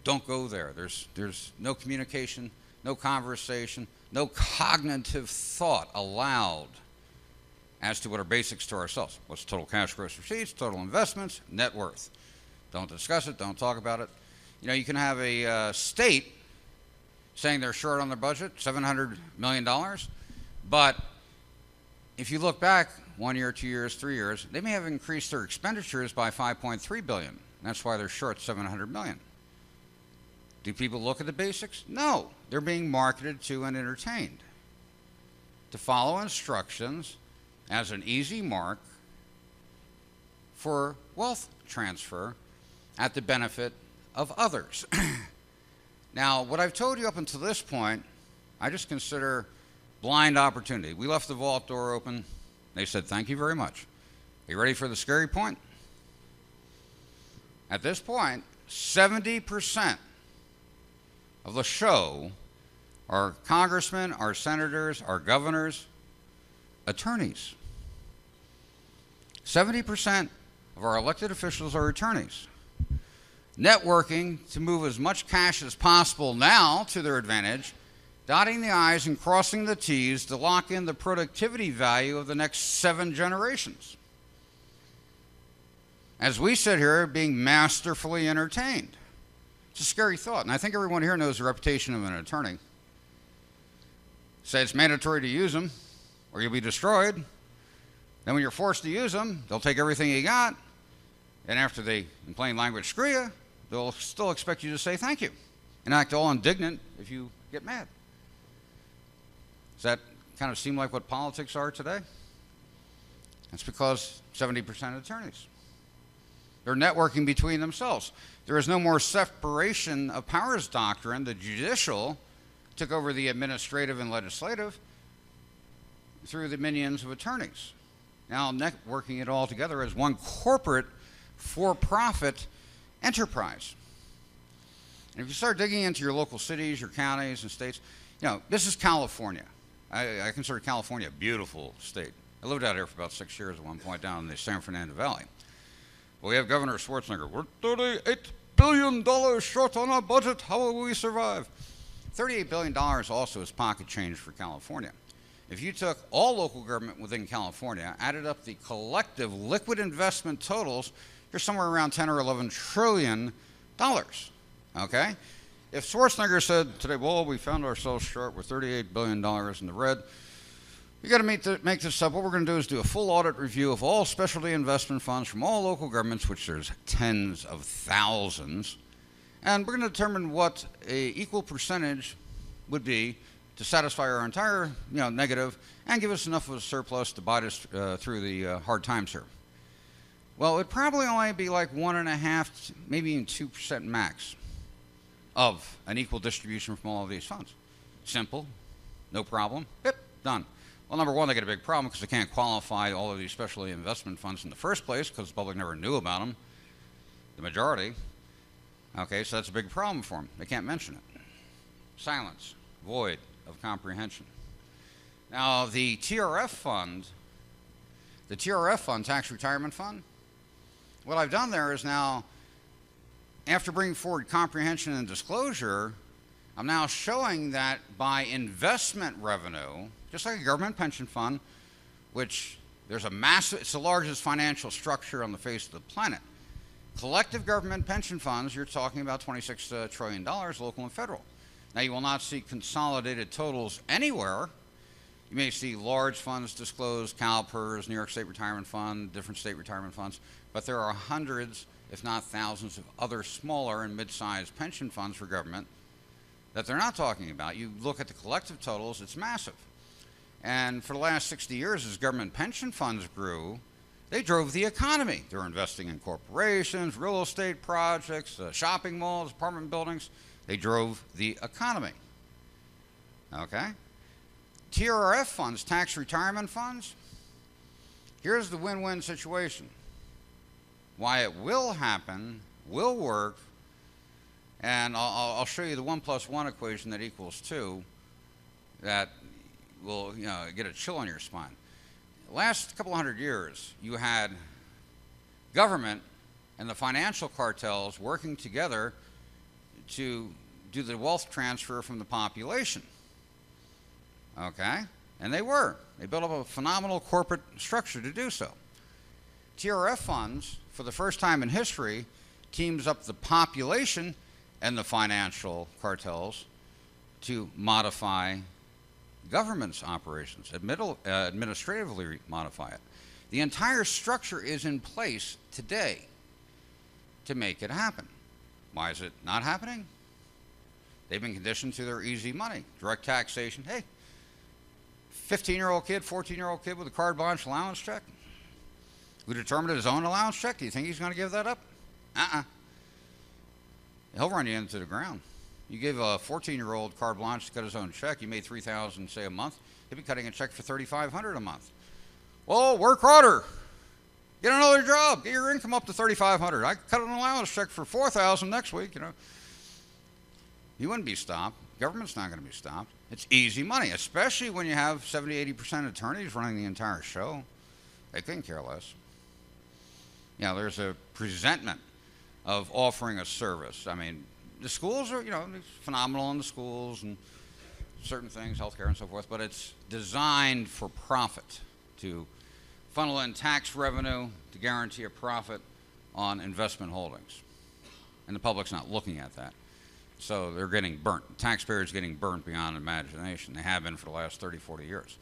Don't go there. There's no communication, no conversation, no cognitive thought allowed as to what are basics to ourselves. What's total cash gross receipts, total investments, net worth. Don't discuss it, don't talk about it. You can have a state saying they're short on their budget, $700 million, but if you look back 1 year, 2 years, 3 years, they may have increased their expenditures by $5.3 billion. That's why they're short $700 million. Do people look at the basics? No. They're being marketed to and entertained to follow instructions as an easy mark for wealth transfer at the benefit of others. Now, what I've told you up until this point, I just consider blind opportunity. We left the vault door open. They said, thank you very much. Are you ready for the scary point? At this point, 70% of the show are congressmen, our senators, our governors, attorneys. 70% of our elected officials are attorneys. Networking to move as much cash as possible now to their advantage, dotting the I's and crossing the T's to lock in the productivity value of the next 7 generations. As we sit here being masterfully entertained. It's a scary thought, and I think everyone here knows the reputation of an attorney. Say it's mandatory to use them, or you'll be destroyed. Then when you're forced to use them, they'll take everything you got, and after they, in plain language, screw you, they'll still expect you to say thank you and act all indignant if you get mad. Does that kind of seem like what politics are today? That's because 70% attorneys. They're networking between themselves. There is no more separation of powers doctrine. The judicial took over the administrative and legislative through the minions of attorneys. Now networking it all together as one corporate for-profit enterprise. And if you start digging into your local cities, your counties and states, you know, this is California. I consider California a beautiful state. I lived out here for about 6 years at one point down in the San Fernando Valley. Well, we have Governor Schwarzenegger. We're $38 billion short on our budget. How will we survive? $38 billion also is pocket change for California. If you took all local government within California, added up the collective liquid investment totals, you're somewhere around 10 or 11 trillion dollars. Okay? If Schwarzenegger said today, well, we found ourselves short, we're $38 billion in the red, you got to make this up. What we're going to do is do a full audit review of all specialty investment funds from all local governments, which there's tens of thousands, and we're going to determine what an equal percentage would be to satisfy our entire negative and give us enough of a surplus to buy us through the hard times here. Well, it'd probably only be like 1.5%, maybe even 2% max of an equal distribution from all of these funds. Simple, no problem, yep, done. Well, number one, they get a big problem because they can't qualify all of these specialty investment funds in the first place because the public never knew about them, the majority. Okay, so that's a big problem for them. They can't mention it. Silence, void of comprehension. Now, the TRF fund, Tax Retirement Fund, what I've done there is now, after bringing forward comprehension and disclosure, I'm now showing that by investment revenue, just like a government pension fund, which there's a massive, it's the largest financial structure on the face of the planet. Collective government pension funds, you're talking about $26 trillion, local and federal. Now, you will not see consolidated totals anywhere. You may see large funds disclosed, CalPERS, New York State Retirement Fund, different state retirement funds, but there are hundreds, if not thousands, of other smaller and mid-sized pension funds for government that they're not talking about. You look at the collective totals, it's massive. And for the last 60 years, as government pension funds grew, they drove the economy. They were investing in corporations, real estate projects, shopping malls, apartment buildings. They drove the economy. Okay? TRF funds, tax retirement funds, here's the win-win situation. Why it will happen, will work, and I'll show you the 1 + 1 equation that equals 2 that will get a chill on your spine. Last couple hundred years, you had government and the financial cartels working together to do the wealth transfer from the population. Okay? And they built up a phenomenal corporate structure to do so. TRF funds, for the first time in history, teams up the population and the financial cartels to modify government's operations, administratively modify it. The entire structure is in place today to make it happen. Why is it not happening? They've been conditioned to their easy money, direct taxation. Hey, 15-year-old kid, 14-year-old kid with a carte blanche allowance check, who determined his own allowance check, do you think he's going to give that up? He'll run you into the ground. You give a 14-year-old carte blanche to cut his own check, you made $3,000, say, a month, he'll be cutting a check for $3,500 a month. Well, work harder. Get another job. Get your income up to $3,500. I cut an allowance check for $4,000 next week, You wouldn't be stopped. Government's not going to be stopped. It's easy money, especially when you have 70-80% attorneys running the entire show. They couldn't care less. There's a presentment of offering a service. I mean, the schools are, phenomenal in the schools and certain things, healthcare and so forth, but it's designed for profit, to funnel in tax revenue to guarantee a profit on investment holdings. And the public's not looking at that. So they're getting burnt. Taxpayers getting burnt beyond imagination. They have been for the last 30, 40 years.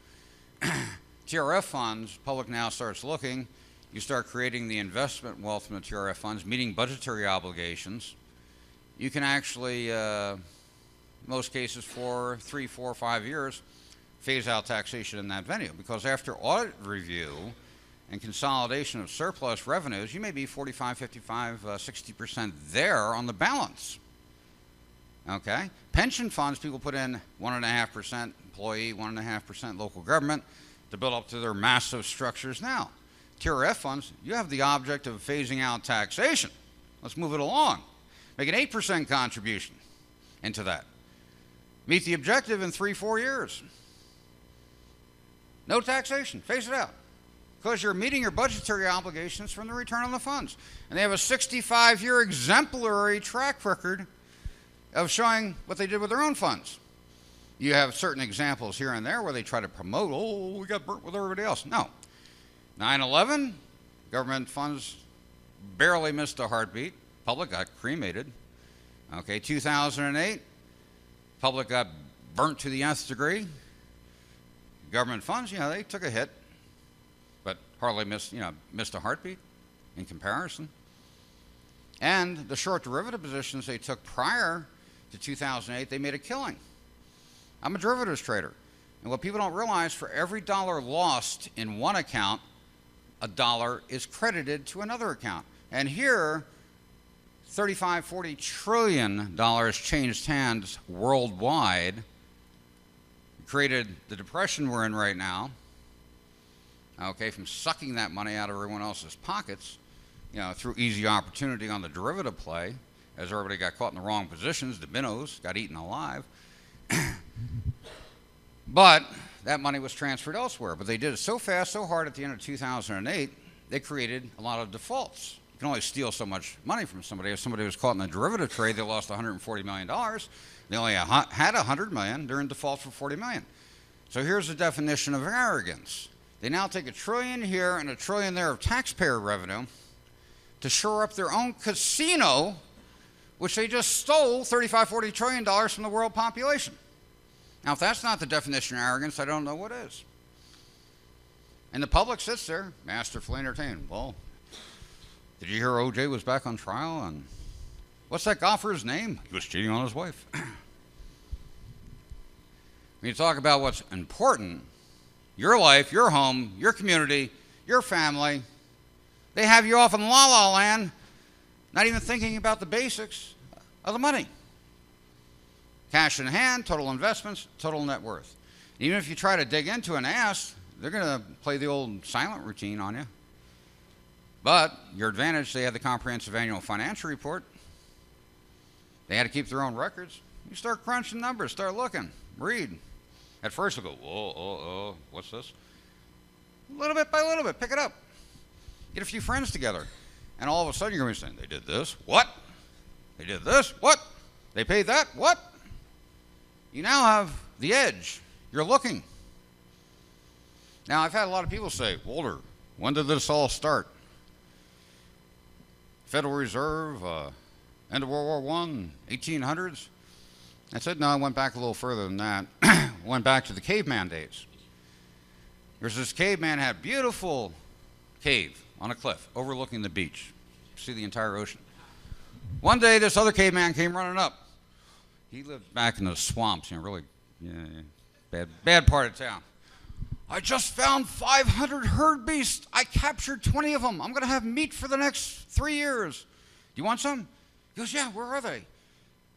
TRF funds, public now starts looking. You start creating the investment wealth from the TRF funds, meeting budgetary obligations. You can actually, most cases, for 3, 4, 5 years, phase out taxation in that venue. Because after audit review and consolidation of surplus revenues, you may be 45, 55, 60% there on the balance. Okay? Pension funds, people put in 1.5% employee, 1.5% local government to build up to their massive structures now. Tier F funds, you have the object of phasing out taxation. Let's move it along. Make an 8% contribution into that. Meet the objective in 3-4 years. No taxation, phase it out. Because you're meeting your budgetary obligations from the return on the funds. And they have a 65-year exemplary track record of showing what they did with their own funds. You have certain examples here and there where they try to promote, oh, we got burnt with everybody else. No. 9/11, government funds barely missed a heartbeat. Public got cremated. Okay, 2008, public got burnt to the nth degree. Government funds, they took a hit, but hardly missed a heartbeat in comparison. And the short derivative positions they took prior to 2008, they made a killing. I'm a derivatives trader. And what people don't realize, for every dollar lost in one account, a dollar is credited to another account. And here, $35–40 trillion changed hands worldwide, created the depression we're in right now, okay, from sucking that money out of everyone else's pockets, through easy opportunity on the derivative play, as everybody got caught in the wrong positions, the minnows got eaten alive. But that money was transferred elsewhere. But they did it so fast, so hard at the end of 2008, they created a lot of defaults. You can only steal so much money from somebody. If somebody was caught in a derivative trade, they lost $140 million. They only had $100 million. They're in default for $40 million. So here's the definition of arrogance. They now take $1 trillion here and $1 trillion there of taxpayer revenue to shore up their own casino, which they just stole $35–40 trillion from the world population. Now, if that's not the definition of arrogance, I don't know what is. And the public sits there, masterfully entertained. Well, did you hear OJ was back on trial? And what's that golfer's name? He was cheating on his wife. When you talk about what's important, your life, your home, your community, your family, they have you off in la-la land, not even thinking about the basics of the money. Cash in hand, total investments, total net worth. Even if you try to dig into and ask, they're going to play the old silent routine on you. But your advantage, they had the comprehensive annual financial report. They had to keep their own records. You start crunching numbers, start looking, read. At first you'll go, whoa, what's this? Little bit by little bit, pick it up. Get a few friends together. And all of a sudden you're going to be saying, they did this, what? They did this, what? They paid that, what? You now have the edge. You're looking. Now, I've had a lot of people say, Walter, when did this all start? Federal Reserve, end of World War I, 1800s? I said, no, I went back a little further than that. Went back to the caveman days. There's this caveman had a beautiful cave on a cliff overlooking the beach. See the entire ocean. One day, this other caveman came running up. He lived back in the swamps, really bad part of town. I just found 500 herd beasts. I captured 20 of them. I'm going to have meat for the next 3 years. Do you want some? He goes, yeah, where are they?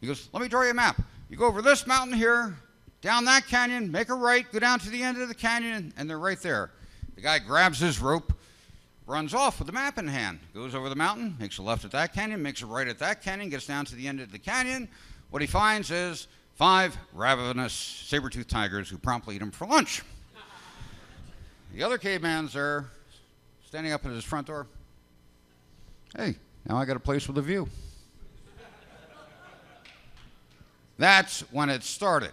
He goes, let me draw you a map. You go over this mountain here, down that canyon, make a right, go down to the end of the canyon, and they're right there. The guy grabs his rope, runs off with the map in hand, goes over the mountain, makes a left at that canyon, makes a right at that canyon, gets down to the end of the canyon. What he finds is 5 ravenous saber-toothed tigers who promptly eat him for lunch. The other caveman's there, standing up at his front door. Hey, now I got a place with a view. That's when it started.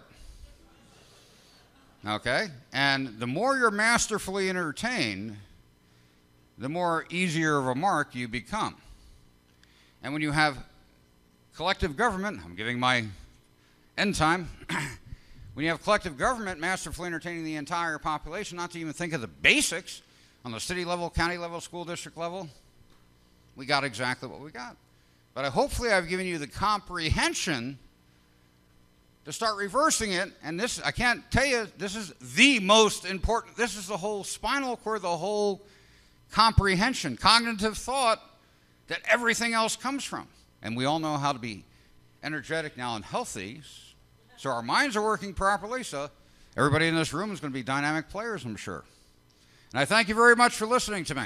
Okay? And the more you're masterfully entertained, the more easier of a mark you become. And when you have collective government, I'm giving my end time, when you have collective government masterfully entertaining the entire population, not to even think of the basics on the city level, county level, school district level, we got exactly what we got. But hopefully I've given you the comprehension to start reversing it. And this, I can't tell you, this is the most important. This is the whole spinal cord, the whole comprehension, cognitive thought that everything else comes from. And we all know how to be energetic now and healthy, so our minds are working properly, so everybody in this room is going to be dynamic players, I'm sure. And I thank you very much for listening to me.